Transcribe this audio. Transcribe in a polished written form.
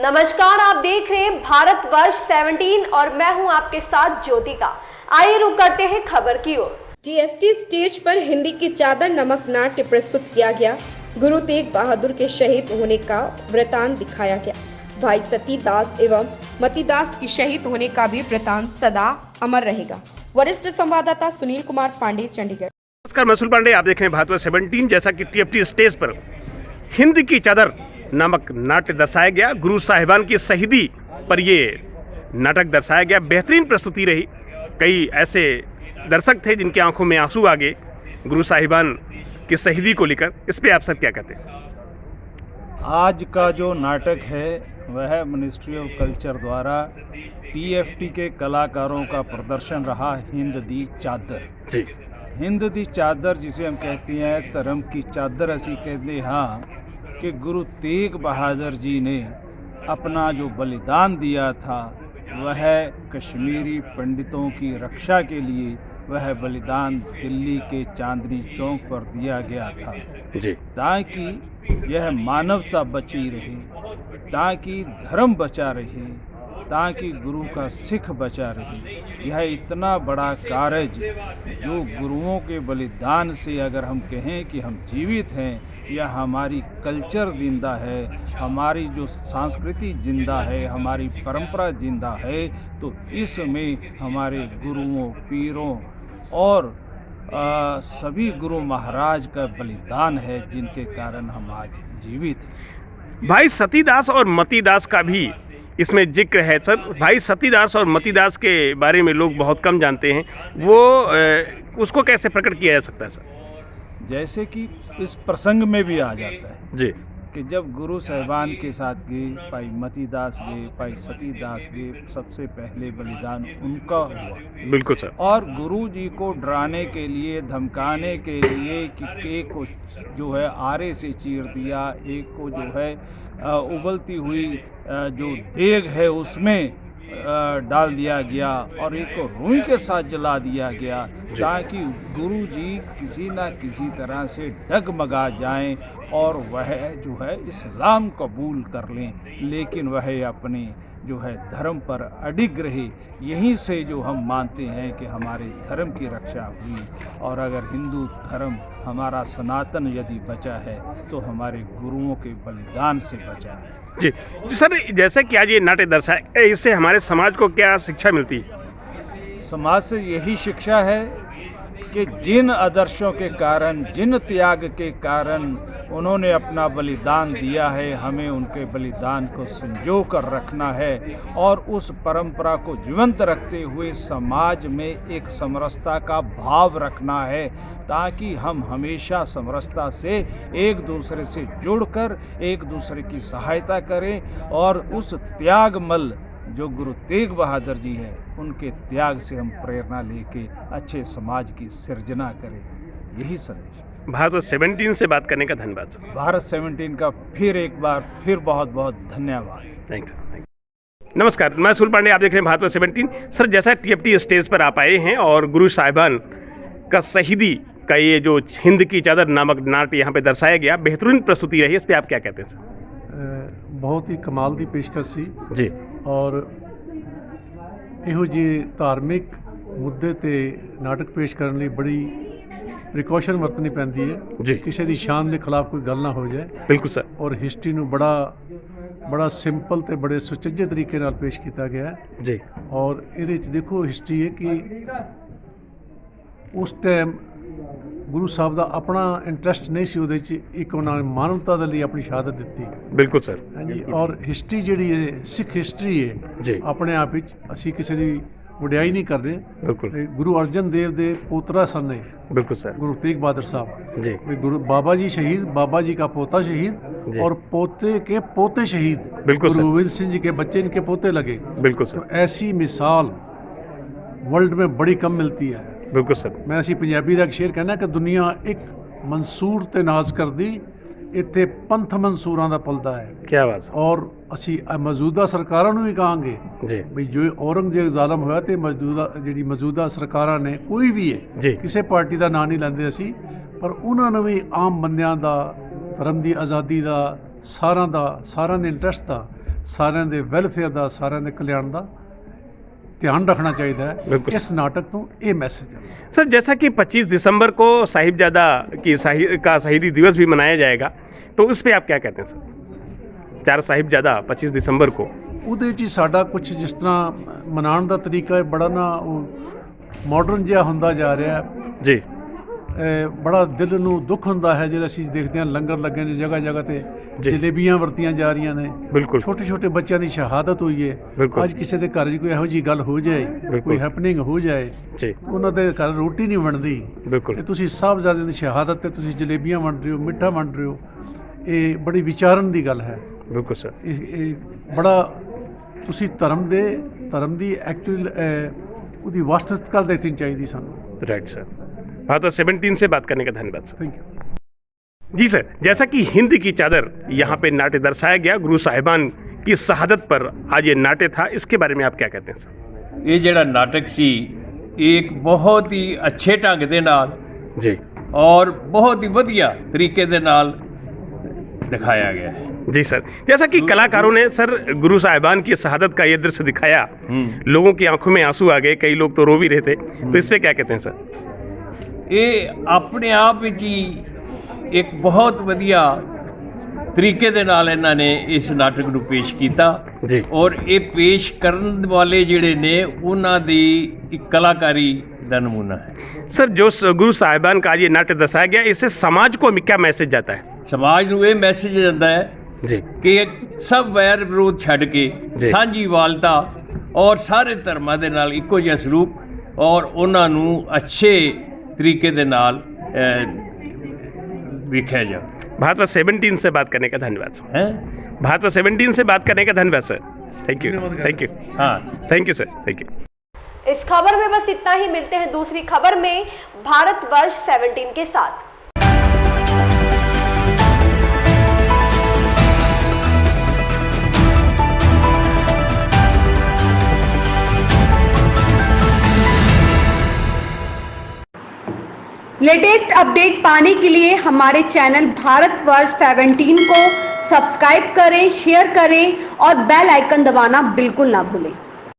नमस्कार, आप देख रहे हैं भारतवर्ष 17 और मैं हूं आपके साथ ज्योतिका। आइए रुक करते हैं खबर की ओर। टीएफटी स्टेज पर हिंदी की चादर नमक नाट्य प्रस्तुत किया गया। गुरु तेग बहादुर के शहीद होने का वृतांत दिखाया गया। भाई सती दास एवं मती दास की शहीद होने का भी वृतांत सदा अमर रहेगा। वरिष्ठ संवाददाता सुनील कुमार पांडे, चंडीगढ़। नमस्कार, मैं सुनील पांडे, आप देख रहे हैं भारतवर्ष 17। जैसा कि टीएफटी स्टेज पर हिंद की चादर नामक नाट्य दर्शाया गया, गुरु साहिबान की शहीदी पर ये नाटक दर्शाया गया। बेहतरीन प्रस्तुति रही। कई ऐसे दर्शक थे जिनकी आंखों में आंसू आ गए गुरु साहिबान की शहीदी को लेकर। इस पे आप सब क्या कहते हैं? आज का जो नाटक है वह मिनिस्ट्री ऑफ कल्चर द्वारा टीएफटी के कलाकारों का प्रदर्शन रहा। हिंद दी चादर जी, हिंद दी चादर जिसे हम कहते हैं धर्म की चादर असी कहते हाँ कि गुरु तेग बहादुर जी ने अपना जो बलिदान दिया था वह कश्मीरी पंडितों की रक्षा के लिए वह बलिदान दिल्ली के चांदनी चौक पर दिया गया था जी, ताकि यह मानवता बची रहे, ताकि धर्म बचा रहे, ताकि गुरु का सिख बचा रहे। यह इतना बड़ा कार्य जो गुरुओं के बलिदान से अगर हम कहें कि हम जीवित हैं या हमारी कल्चर जिंदा है, हमारी जो संस्कृति जिंदा है, हमारी परंपरा जिंदा है, तो इसमें हमारे गुरुओं, पीरों और सभी गुरु महाराज का बलिदान है जिनके कारण हम आज जीवित हैं। भाई सतीदास और मतीदास का भी इसमें जिक्र है। सर, भाई सतीदास और मतीदास के बारे में लोग बहुत कम जानते हैं, वो उसको कैसे प्रकट किया जा सकता है सर? जैसे कि इस प्रसंग में भी आ जाता है जी, कि जब गुरु साहिबान के साथ गए, भाई मतीदास गए, भाई सतीदास गए, सबसे पहले बलिदान उनका हुआ। बिल्कुल सर। और गुरु जी को डराने के लिए, धमकाने के लिए कि एक को जो है आरे से चीर दिया, एक को जो है उबलती हुई जो देग है उसमें डाल दिया गया और एक को रुई के साथ जला दिया गया, ताकि गुरु जी किसी ना किसी तरह से डगमगा जाएं और वह जो है इस्लाम कबूल कर लें, लेकिन वह अपने जो है धर्म पर अडिग रहे। यहीं से जो हम मानते हैं कि हमारे धर्म की रक्षा हुई, और अगर हिंदू धर्म हमारा सनातन यदि बचा है तो हमारे गुरुओं के बलिदान से बचा है। जी जी सर, जैसे कि आज ये नाट्य दर्शाया, इससे हमारे समाज को क्या शिक्षा मिलती है? समाज से यही शिक्षा है कि जिन आदर्शों के कारण, जिन त्याग के कारण उन्होंने अपना बलिदान दिया है, हमें उनके बलिदान को संजो कर रखना है और उस परंपरा को जीवंत रखते हुए समाज में एक समरसता का भाव रखना है, ताकि हम हमेशा समरसता से एक दूसरे से जुड़कर एक दूसरे की सहायता करें और उस त्यागमल जो गुरु तेग बहादुर जी हैं उनके त्याग से हम प्रेरणा लेके अच्छे समाज की सृजना करें। यही संदेश। भारत 17 से बात करने का धन्यवाद सर। भारत 17 का फिर एक बार फिर बहुत बहुत धन्यवाद। Thank you. नमस्कार, मैं सुनील पांडे, आप देख रहे हैं भारत 17। सर, जैसा टीएफटी स्टेज पर आप आए हैं और गुरु साहिबान का शहीदी का ये जो हिंद की चादर नामक नाट्य यहाँ पे दर्शाया गया, बेहतरीन प्रस्तुति रही, इस पर आप क्या कहते हैं सर? बहुत ही कमाल की पेशकश सी जी, और ਇਹੋ ਜਿਹੇ ਧਾਰਮਿਕ ਮੁੱਦੇ ਤੇ ਨਾਟਕ ਪੇਸ਼ ਕਰਨ ਲਈ ਬੜੀ ਪ੍ਰੀਕਾਸ਼ਨ ਵਰਤਣੀ ਪੈਂਦੀ ਹੈ ਜੀ। ਕਿਸੇ ਦੀ ਸ਼ਾਨ ਦੇ ਖਿਲਾਫ ਕੋਈ ਗੱਲ ਨਾ ਹੋ ਜਾਏ। ਬਿਲਕੁਲ ਸਰ। ਔਰ ਹਿਸਟਰੀ ਨੂੰ ਬੜਾ ਸਿੰਪਲ ਤੇ ਬੜੇ ਸੁਚੱਜੇ ਤਰੀਕੇ ਨਾਲ ਪੇਸ਼ ਕੀਤਾ ਗਿਆ ਹੈ ਜੀ। ਔਰ ਇਹਦੇ ਵਿੱਚ ਦੇਖੋ ਹਿਸਟਰੀ ਹੈ ਕਿ ਉਸ ਟਾਈਮ ਗੁਰੂ ਸਾਹਿਬ ਦਾ ਆਪਣਾ ਇੰਟਰਸਟ ਨਹੀਂ ਸੀ ਉਹਦੇ 'ਚ, ਇੱਕ ਉਹਨਾਂ ਨੇ ਮਾਨਵਤਾ ਦੇ ਲਈ ਆਪਣੀ ਸ਼ਹਾਦਤ ਦਿੱਤੀ। ਬਿਲਕੁਲ ਸਰ। ਹਾਂਜੀ, ਔਰ ਹਿਸਟਰੀ ਜਿਹੜੀ ਹੈ ਸਿੱਖ ਹਿਸਟਰੀ ਹੈ ਜੀ, ਆਪਣੇ ਆਪ ਵਿੱਚ ਅਸੀਂ ਕਿਸੇ ਦੀ ਵਡਿਆਈ ਨਹੀਂ ਕਰਦੇ। ਬਿਲਕੁਲ। ਗੁਰੂ ਅਰਜਨ ਦੇਵ ਦੇ ਪੋਤਰਾ ਸਨ ਨੇ बिल्कुल सर। गुरु तेग बहादुर साहब जी, गुरु बाबा जी शहीद, बाबा जी का पोता शहीद और पोते के पोते शहीद। बिल्कुल गुरु सर। गोविंद सिंह जी के बच्चे इनके पोते लगे। बिल्कुल तो सर। ऐसी मिसाल वर्ल्ड में बड़ी कम मिलती है। बिल्कुल सर। मैं असी पंजाबी का एक शेर कहना कि दुनिया एक मंसूर ते नाज कर दी, इत्थे पंथ मंसूरां दा पलदा है। क्या बात है। और ਅਸੀਂ ਮੌਜੂਦਾ ਸਰਕਾਰਾਂ ਨੂੰ ਵੀ ਕਹਾਂਗੇ ਜੀ ਵੀ ਜੋ ਔਰੰਗਜ਼ੇਬ ਜ਼ਾਲਮ ਹੋਇਆ ਤੇ ਮੌਜੂਦਾ ਸਰਕਾਰਾਂ ਨੇ ਕੋਈ ਵੀ ਹੈ ਕਿਸੇ ਪਾਰਟੀ ਦਾ ਨਾਂ ਨਹੀਂ ਲੈਂਦੇ ਅਸੀਂ, ਪਰ ਉਹਨਾਂ ਨੂੰ ਵੀ ਆਮ ਬੰਦਿਆਂ ਦਾ, ਧਰਮ ਦੀ ਆਜ਼ਾਦੀ ਦਾ, ਸਾਰਿਆਂ ਦੇ ਇੰਟਰਸਟ ਦਾ ਸਾਰਿਆਂ ਦੇ ਵੈਲਫੇਅਰ ਦਾ, ਸਾਰਿਆਂ ਦੇ ਕਲਿਆਣ ਦਾ ध्यान रखना चाहिए है। बिल्कुल। इस नाटक तो ये मैसेज है। सर जैसा कि 25 दिसंबर को साहिबजादा की शहीदी दिवस भी मनाया जाएगा, तो उस पर आप क्या कहते हैं सर? 4 साहिबजादा 25 दिसंबर को ਉਹਦੇ 'ਚ ਹੀ ਸਾਡਾ ਕੁਝ ਜਿਸ ਤਰ੍ਹਾਂ ਮਨਾਉਣ ਦਾ ਤਰੀਕਾ ਹੈ ਬੜਾ ਨਾ ਉਹ ਮਾਡਰਨ ਜਿਹਾ ਹੁੰਦਾ ਜਾ ਰਿਹਾ ਹੈ। जी ਬੜਾ ਦਿਲ ਨੂੰ ਦੁੱਖ ਹੁੰਦਾ ਹੈ ਜਦੋਂ ਅਸੀਂ ਦੇਖਦੇ ਹਾਂ ਲੰਗਰ ਲੱਗੇ ਨੇ ਜਗ੍ਹਾ ਜਗ੍ਹਾ ਤੇ, ਜੀ। ਜਲੇਬੀਆਂ ਵਰਤੀਆਂ ਜਾ ਰਹੀਆਂ ਨੇ, बिल्कुल ਛੋਟੇ ਛੋਟੇ ਬੱਚਿਆਂ ਦੀ ਸ਼ਹਾਦਤ ਹੋਈ ਹੈ। ਬਿਲਕੁਲ। ਅੱਜ ਕਿਸੇ ਦੇ ਘਰ 'ਚ ਕੋਈ ਇਹੋ ਜਿਹੀ ਗੱਲ ਹੋ ਜਾਏ, ਬਿਲਕੁਲ। ਕੋਈ ਹੈਪਨਿੰਗ ਹੋ ਜਾਏ, जी ਉਹਨਾਂ ਦੇ ਘਰ ਰੋਟੀ ਨਹੀਂ ਬਣਦੀ बिल्कुल ਤੇ ਤੁਸੀਂ ਸਾਹਿਬਜ਼ਾਦਿਆਂ ਦੀ ਸ਼ਹਾਦਤ ਤੇ ਤੁਸੀਂ ਜਲੇਬੀਆਂ ਵੰਡ ਰਹੇ ਹੋ, ਮਿੱਠਾ ਵੰਡ ਰਹੇ ਹੋ, ਇਹ ਬੜੀ ਵਿਚਾਰਨ ਦੀ ਗੱਲ ਹੈ। बिल्कुल सर ਇਹ ਬੜਾ ਤੁਸੀਂ ਧਰਮ ਦੀ ਐਕਚੁਅਲ ਉਹਦੀ ਵਾਸਤਵਿਕਤਾ ਦੇਖਣੀ ਚਾਹੀਦੀ ਸਾਨੂੰ। Right sir. भारत 17 से बात करने का धन्यवाद सर। Thank you. जी सर, जैसा कि हिंद की चादर यहाँ पे नाट्य दर्शाया गया, गुरु साहिबान की शहादत पर आज ये नाट्य था, इसके बारे में आप क्या कहते हैं सर? ਇਹ ਜਿਹੜਾ ਨਾਟਕ ਸੀ ਇਹ ਇੱਕ ਬਹੁਤ ਹੀ ਅੱਛੇ ਢੰਗ ਦੇ ਨਾਲ जी ਔਰ ਬਹੁਤ ਹੀ ਵਧੀਆ ਤਰੀਕੇ ਦੇ ਨਾਲ ਦਿਖਾਇਆ ਗਿਆ ਹੈ। जी सर, जैसा कि कलाकारों ने सर गुरु साहिबान की शहादत का ये दृश्य दिखाया, लोगों की आंखों में आंसू आ गए, कई लोग तो रो भी रहे थे, तो इस पे क्या कहते हैं सर? ਇਹ ਆਪਣੇ ਆਪ ਵਿੱਚ ਹੀ ਇੱਕ ਬਹੁਤ ਵਧੀਆ ਤਰੀਕੇ ਦੇ ਨਾਲ ਇਹਨਾਂ ਨੇ ਇਸ ਨਾਟਕ ਨੂੰ ਪੇਸ਼ ਕੀਤਾ जी ਔਰ ਇਹ ਪੇਸ਼ ਕਰਨ ਵਾਲੇ ਜਿਹੜੇ ਨੇ ਉਹਨਾਂ ਦੀ ਇੱਕ ਕਲਾਕਾਰੀ ਦਾ ਨਮੂਨਾ ਹੈ। सर, जो गुरु साहिबान का आज ये नाट्य दर्शाया गया, इससे समाज को क्या मैसेज जाता है? ਸਮਾਜ ਨੂੰ ਇਹ ਮੈਸੇਜ ਜਾਂਦਾ ਹੈ जी ਕਿ ਸਭ ਵੈਰ ਵਿਰੋਧ ਛੱਡ ਕੇ ਜੀ। ਸਾਂਝੀਵਾਲਤਾ ਔਰ ਸਾਰੇ ਧਰਮਾਂ ਦੇ ਨਾਲ ਇੱਕੋ ਜਿਹਾ ਸਲੂਕ ਔਰ ਉਹਨਾਂ ਨੂੰ ਅੱਛੇ ਤਰੀਕੇ ਦੇ ਨਾਲ ਵੇਖਿਆ ਜਾਵੇ। भारत 17 से बात करने का धन्यवाद सर। ਹੈ भारत 17 से बात करने का धन्यवाद sir. Thank you thank you ਹਾਂ thank you sir thank you. इस खबर में बस इतना ही। मिलते हैं दूसरी खबर में भारतवर्ष 17 के साथ। लेटेस्ट अपडेट पाने के लिए हमारे चैनल भारतवर्ष 17 को सब्सक्राइब करें, शेयर करें और बेल आइकन दबाना बिल्कुल ना भूलें।